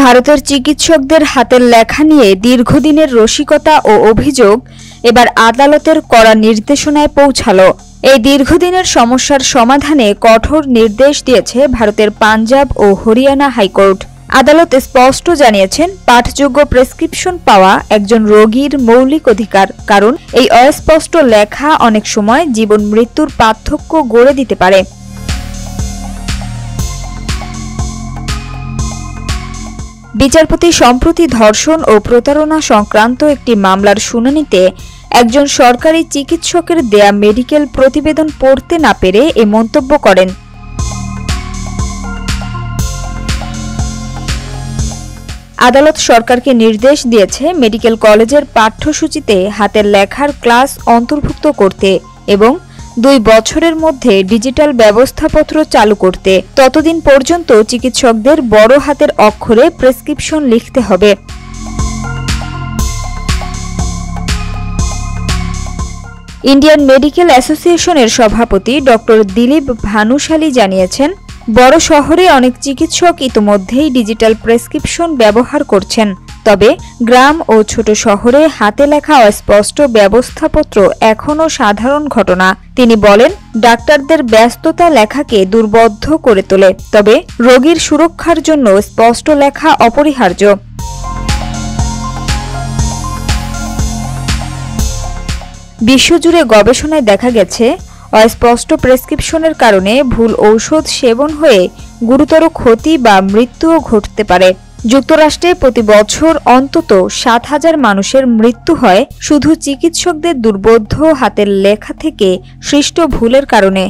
ভারতের চিকিৎসকদের হাতের লেখা নিয়ে দীর্ঘদিনের রসিকতা ও অভিযোগ এবার আদালতের কড়া নির্দেশনায় পৌঁছালো। এই দীর্ঘদিনের সমস্যার সমাধানে কঠোর নির্দেশ দিয়েছে ভারতের পাঞ্জাব ও হরিয়ানা হাইকোর্ট। আদালত স্পষ্ট জানিয়েছেন, পাঠযোগ্য প্রেসক্রিপশন পাওয়া একজন রোগীর মৌলিক অধিকার, কারণ এই অস্পষ্ট লেখা অনেক সময় জীবন মৃত্যুর পার্থক্য গড়ে দিতে পারে। বিচারপতি সম্প্রতি ধর্ষণ ও প্রতারণা সংক্রান্ত একটি মামলার শুনানিতে একজন সরকারি চিকিৎসকের দেয়া মেডিকেল প্রতিবেদন পড়তে না পেরে এ মন্তব্য করেন। আদালত সরকারকে নির্দেশ দিয়েছে মেডিকেল কলেজের পাঠ্যসূচিতে হাতের লেখার ক্লাস অন্তর্ভুক্ত করতে এবং 2 বছরের মধ্যে ডিজিটাল ব্যবস্থাপত্র চালু করতে। ততদিন পর্যন্ত চিকিৎসকদের বড় হাতের অক্ষরে প্রেসক্রিপশন লিখতে হবে। ইন্ডিয়ান মেডিকেল অ্যাসোসিয়েশনের সভাপতি ডক্টর দিলীপ ভানুশালী জানিয়েছেন, বড় শহরে অনেক চিকিৎসক ইতোমধ্যেই ডিজিটাল প্রেসক্রিপশন ব্যবহার করছেন, তবে গ্রাম ও ছোট শহরে হাতে লেখা অস্পষ্ট ব্যবস্থাপত্র এখনও সাধারণ ঘটনা। তিনি বলেন, ডাক্তারদের ব্যস্ততা লেখাকে দুর্বোধ্য করে তোলে, তবে রোগীর সুরক্ষার জন্য স্পষ্ট লেখা অপরিহার্য। বিশ্বজুড়ে গবেষণায় দেখা গেছে, অস্পষ্ট প্রেসক্রিপশনের কারণে ভুল ঔষধ সেবন হয়ে গুরুতর ক্ষতি বা মৃত্যুও ঘটতে পারে। যুক্তরাষ্ট্রে প্রতি বছর অন্তত 7,000 মানুষের মৃত্যু হয় শুধু চিকিৎসকদের দুর্বোধ্য হাতের লেখা থেকে সৃষ্ট ভুলের কারণে।